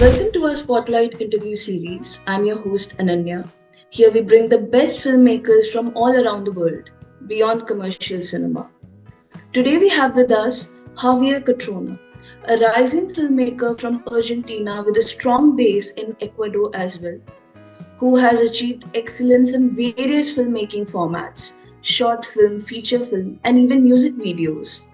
Welcome to our Spotlight interview series. I'm your host Ananya. Here we bring the best filmmakers from all around the world, beyond commercial cinema. Today we have with us Javier Cutrona, a rising filmmaker from Argentina with a strong base in Ecuador as well, who has achieved excellence in various filmmaking formats, short film, feature film, and even music videos.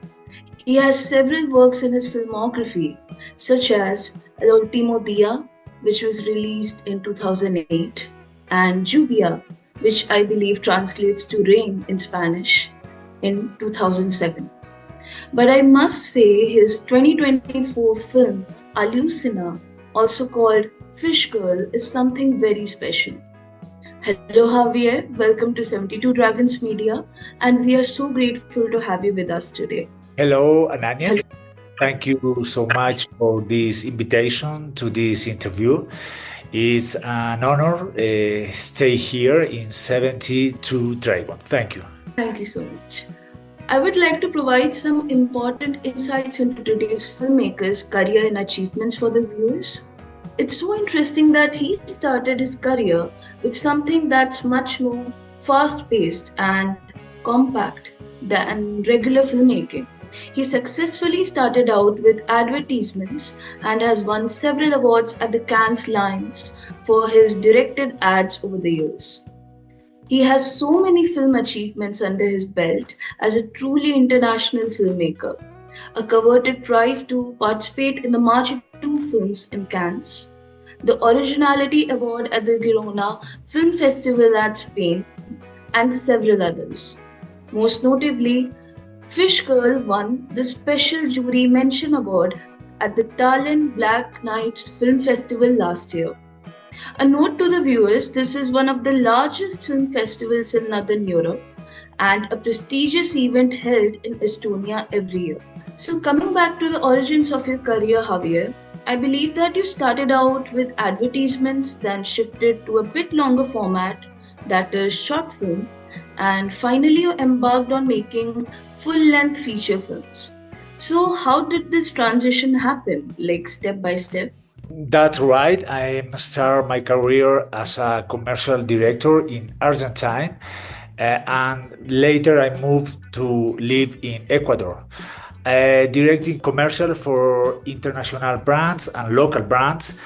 He has several works in his filmography, such as El Último Día, which was released in 2008, and Lluvia, which I believe translates to rain in Spanish, in 2007. But I must say his 2024 film, Alucina, also called Fishgirl, is something very special. Hello Javier, welcome to 72 Dragons Media, and we are so grateful to have you with us today. Hello, Ananya. Thank you so much for this invitation to this interview. It's an honor stay here in 72 Dragon. Thank you. Thank you so much. I would like to provide some important insights into today's filmmaker's career and achievements for the viewers. It's so interesting that he started his career with something that's much more fast-paced and compact than regular filmmaking. He successfully started out with advertisements and has won several awards at the Cannes Lions for his directed ads over the years. He has so many film achievements under his belt as a truly international filmmaker, a coveted prize to participate in the March 2 films in Cannes, the Originality Award at the Girona Film Festival at Spain, and several others. Most notably, Fishgirl won the Special Jury Mention Award at the Tallinn Black Nights Film Festival last year. A note to the viewers, this is one of the largest film festivals in Northern Europe and a prestigious event held in Estonia every year. So coming back to the origins of your career, Javier, I believe that you started out with advertisements, then shifted to a bit longer format, that is short film, and finally you embarked on making full-length feature films. So how did this transition happen, like step by step? That's right. I started my career as a commercial director in Argentina, and later I moved to live in Ecuador, directing commercial for international brands and local brands.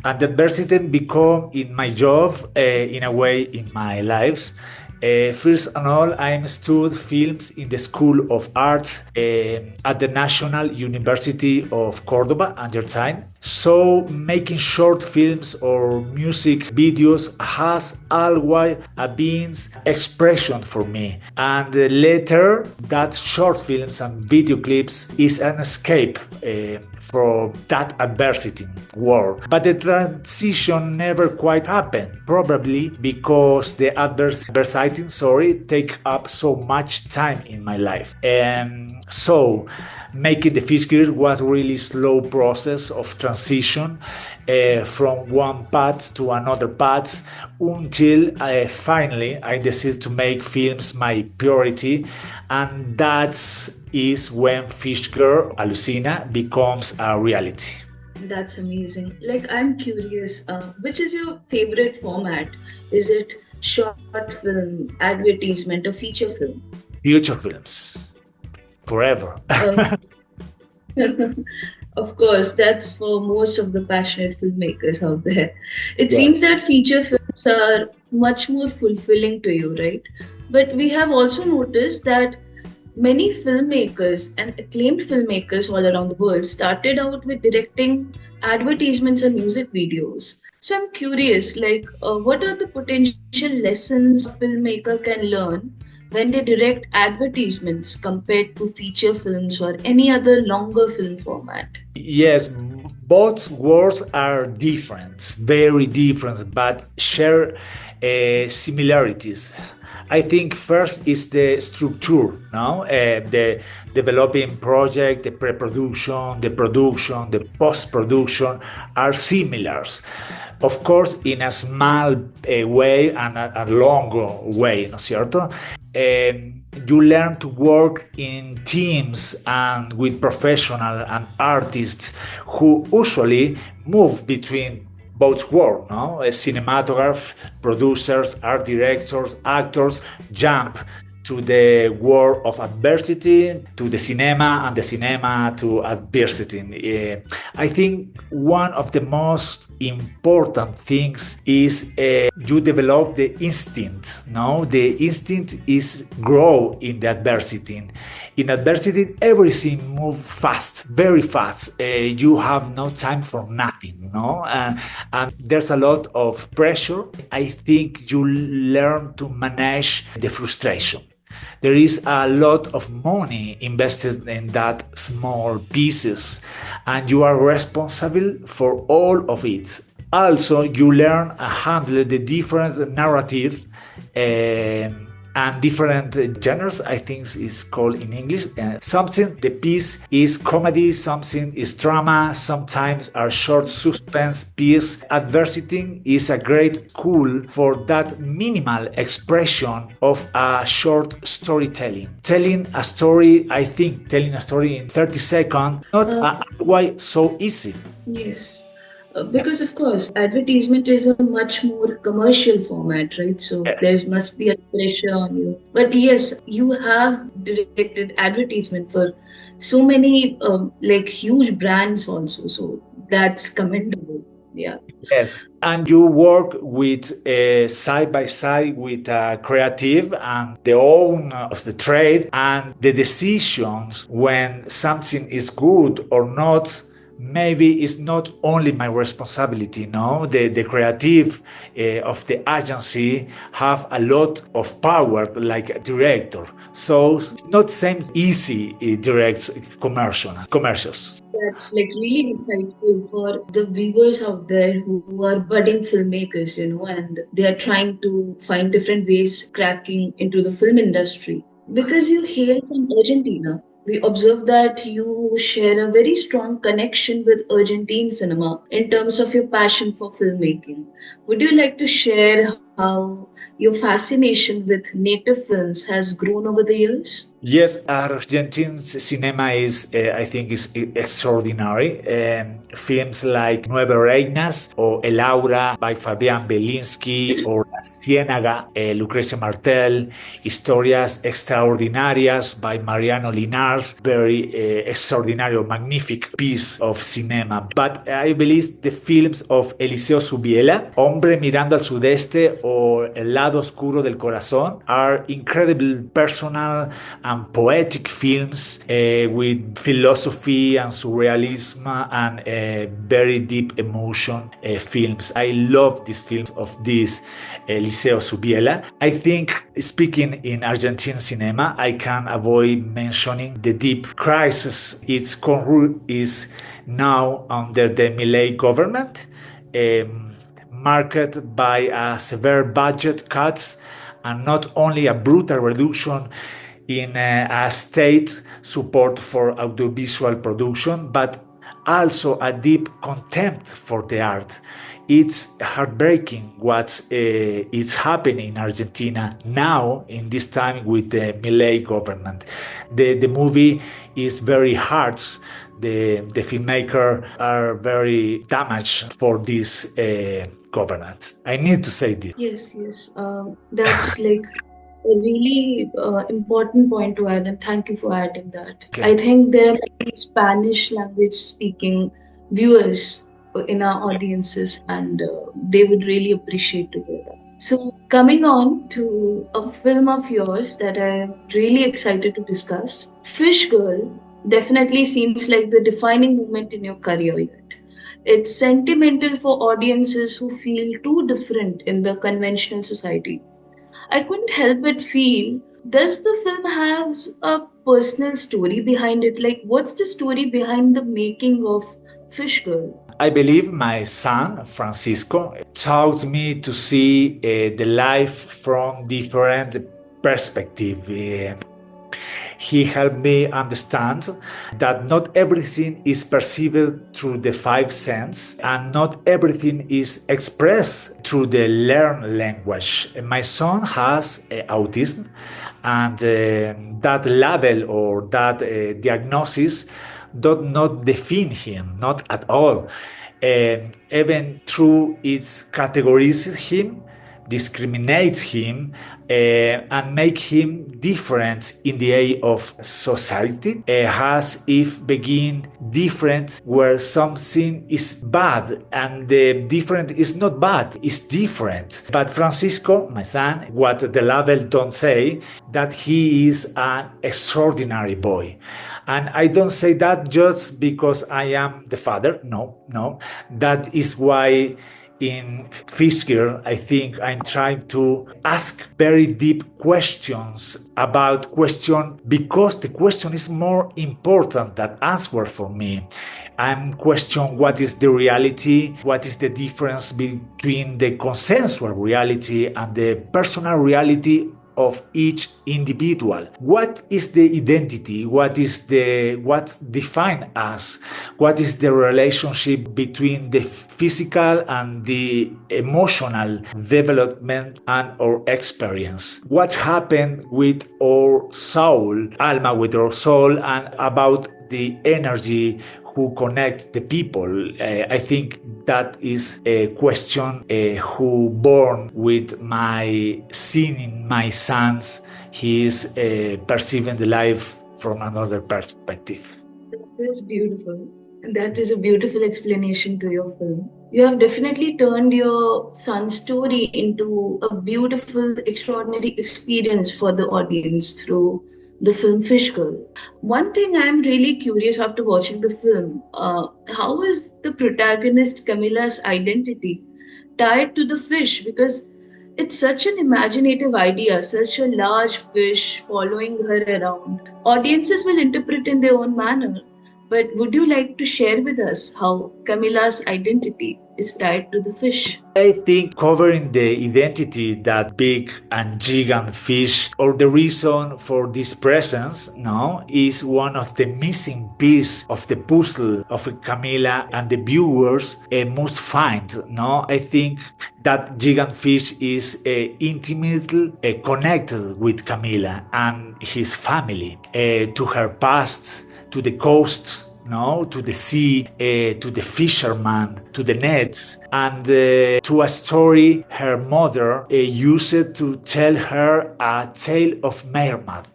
And adversity become in my job, in a way, in my lives. First and all, I studied films in the School of Arts at the National University of Cordoba, Argentina. So making short films or music videos has always been expression for me. And later, that short films and video clips is an escape from that adversity world. But the transition never quite happened, probably because the adversity, take up so much time in my life. And so making the Fishgirl was really slow process of transition from one path to another path until finally I decided to make films my priority, and that is when Fishgirl Alucina becomes a reality. That's amazing. Like, I'm curious, which is your favorite format? Is it short film, advertisement, or feature film? Future films. Forever. Of course, that's for most of the passionate filmmakers out there. It seems that feature films are much more fulfilling to you, right? But we have also noticed that many filmmakers and acclaimed filmmakers all around the world started out with directing advertisements and music videos. So I'm curious, what are the potential lessons a filmmaker can learn when they direct advertisements compared to feature films or any other longer film format? Yes, both worlds are different, very different, but share similarities. I think first is the structure, no? The developing project, the pre-production, the production, the post-production are similar. Of course, in a small way and a long way, ¿no es cierto? you learn to work in teams and with professionals and artists who usually move between both worlds, no? Cinematograph, producers, art directors, actors jump to the world of adversity, to the cinema, and the cinema to adversity. I think one of the most important things is you develop the instinct. No, the instinct is grow in the adversity. In adversity, everything move fast, very fast. You have no time for nothing. No, and there's a lot of pressure. I think you learn to manage the frustration. There is a lot of money invested in that small pieces, and you are responsible for all of it. Also, you learn to handle the different narrative and different genres, I think is called in English. Something the piece is comedy, something is drama, sometimes a short suspense piece. Adversity is a great tool for that minimal expression of a short storytelling. Telling a story, I think telling a story in 30 seconds, not why so easy. Yes. Because of course, advertisement is a much more commercial format, right? So there must be a pressure on you. But yes, you have directed advertisement for so many like huge brands also. So that's commendable. Yeah. Yes, and you work with side by side with a creative and the owner of the trade, and the decisions when something is good or not. Maybe it's not only my responsibility. No, the creative of the agency have a lot of power, like a director. So it's not same easy direct commercials. That's like really insightful for the viewers out there who are budding filmmakers, and they are trying to find different ways cracking into the film industry. Because you hail from Argentina, we observe that you share a very strong connection with Argentine cinema in terms of your passion for filmmaking. Would you like to share how your fascination with native films has grown over the years? Yes, Argentine cinema is, I think, is extraordinary. Films like Nueve Reinas or El Aura by Fabián Belinsky or La Ciénaga, Lucrecia Martel, Historias Extraordinarias by Mariano Linars, very extraordinary or magnificent piece of cinema. But I believe the films of Eliseo Subiela, Hombre mirando al sudeste or El lado oscuro del corazón are incredible personal and poetic films with philosophy and surrealism and very deep emotion films. I love these films of this Liceo Subiela. I think speaking in Argentine cinema, I can avoid mentioning the deep crisis its root is now under the Milei government, marked by a severe budget cuts and not only a brutal reduction in a state support for audiovisual production, but also a deep contempt for the art. It's heartbreaking what is happening in Argentina now in this time with the Milei government. The movie is very hard. The filmmakers are very damaged for this government. I need to say this. Yes, yes. That's like a really important point to add, and thank you for adding that. Okay. I think there might be Spanish language speaking viewers in our audiences, and they would really appreciate to hear that. So, coming on to a film of yours that I'm really excited to discuss, Fishgirl definitely seems like the defining moment in your career yet. It's sentimental for audiences who feel too different in the conventional society. I couldn't help but feel, does the film have a personal story behind it? Like, what's the story behind the making of Fish Girl? I believe my son, Francisco, taught me to see the life from different perspective. He helped me understand that not everything is perceived through the five senses and not everything is expressed through the learned language. My son has autism and that label or that diagnosis does not define him, not at all. Even through its categorizes him, discriminates him, and make him different in the eye of society, as if begin different where something is bad and the different is not bad, it's different. But Francisco, my son, what the label don't say, that he is an extraordinary boy. And I don't say that just because I am the father. No, no. That is why in Fishgirl, I think I'm trying to ask very deep questions about question because the question is more important than answer for me. I'm question what is the reality, what is the difference between the consensual reality and the personal reality of each individual. What is the identity? What defines us? What is the relationship between the physical and the emotional development and our experience? What happened with our soul, alma with our soul, and about the energy who connect the people. I think that is a question who born with my seeing in my sons. He is perceiving the life from another perspective. That's beautiful. That is a beautiful explanation to your film. You have definitely turned your son's story into a beautiful, extraordinary experience for the audience through the film Fishgirl. One thing I'm really curious after watching the film, how is the protagonist Camilla's identity tied to the fish? Because it's such an imaginative idea, such a large fish following her around. Audiences will interpret in their own manner, but would you like to share with us how Camilla's identity is tied to the fish? I think covering the identity that big and gigant fish or the reason for this presence, no, is one of the missing piece of the puzzle of Camila and the viewers must find. No, I think that gigant fish is intimately connected with Camila and his family, to her past, to the coast, no, to the sea, to the fisherman, to the nets, and to a story her mother used to tell her a tale of mermaid.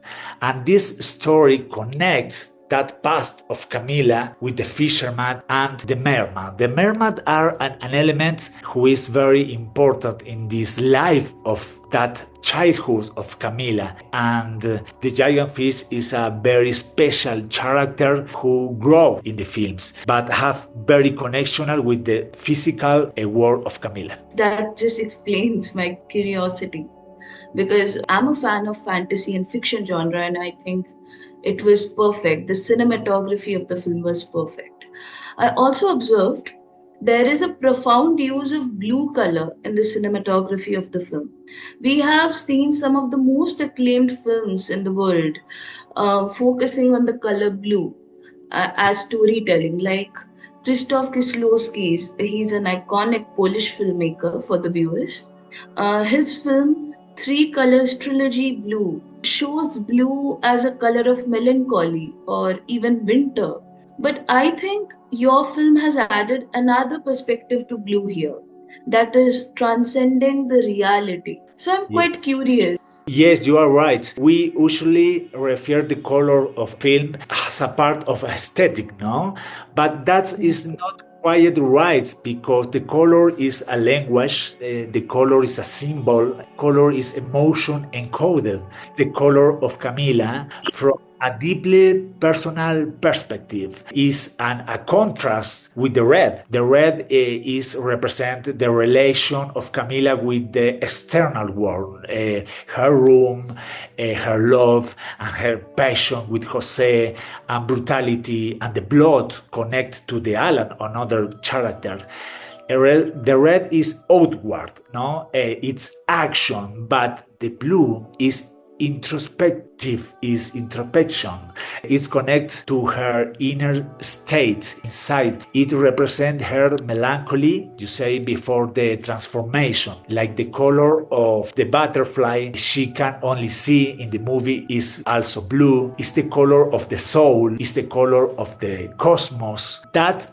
And this story connects that past of Camila with the fisherman and the mermaid. The mermaid are an element who is very important in this life of that childhood of Camila. And the giant fish is a very special character who grow in the films, but have very connectional with the physical world of Camila. That just explains my curiosity because I'm a fan of fantasy and fiction genre, and I think it was perfect. The cinematography of the film was perfect. I also observed there is a profound use of blue color in the cinematography of the film. We have seen some of the most acclaimed films in the world focusing on the color blue as storytelling, like Krzysztof Kieslowski's. He's an iconic Polish filmmaker for the viewers. His film Three Colors Trilogy Blue shows blue as a color of melancholy or even winter. But I think your film has added another perspective to blue here, that is transcending the reality. So I'm Yeah. quite curious. Yes, you are right. We usually refer the color of film as a part of aesthetic, no? But that is not quite right because the color is a language, the color is a symbol, color is emotion encoded. The color of Camila from a deeply personal perspective is a contrast with the red. The red is represent the relation of Camila with the external world, her room, her love, and her passion with Jose, and brutality, and the blood connect to the Alan, another character. The red is outward, no, it's action, but the blue is introspective, is introspection. It connects to her inner state inside. It represents her melancholy, you say, before the transformation. Like the color of the butterfly she can only see in the movie is also blue. It's the color of the soul. It's the color of the cosmos. That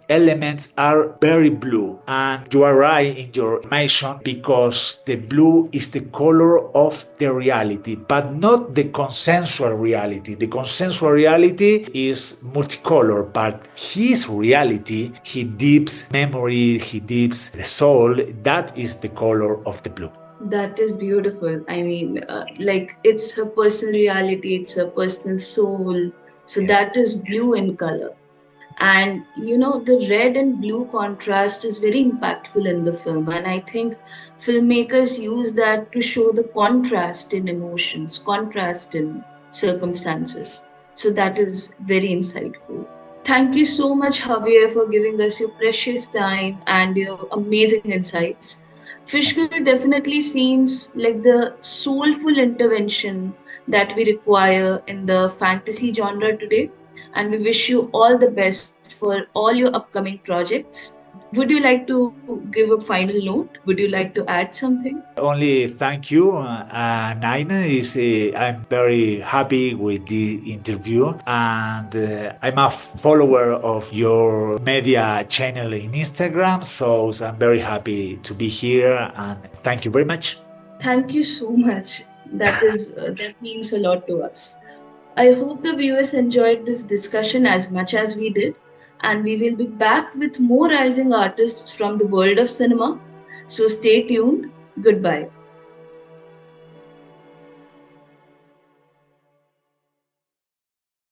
elements are very blue. And you are right in your mention because the blue is the color of the reality, but not the consensual reality. The consensual reality is multicolor, but his reality, he deeps memory, he deeps the soul. That is the color of the blue. That is beautiful. I mean, like it's her personal reality, it's her personal soul. So Yes. that is blue in color. And the red and blue contrast is very impactful in the film. And I think filmmakers use that to show the contrast in emotions, contrast in circumstances. So that is very insightful. Thank you so much, Javier, for giving us your precious time and your amazing insights. Fishgirl definitely seems like the soulful intervention that we require in the fantasy genre today. And we wish you all the best for all your upcoming projects. Would you like to give a final note? Would you like to add something? Only thank you, Naina. Is I'm very happy with the interview, and I'm a follower of your media channel in Instagram. So I'm very happy to be here, and thank you very much. Thank you so much. That means a lot to us. I hope the viewers enjoyed this discussion as much as we did, and we will be back with more rising artists from the world of cinema. So stay tuned. Goodbye.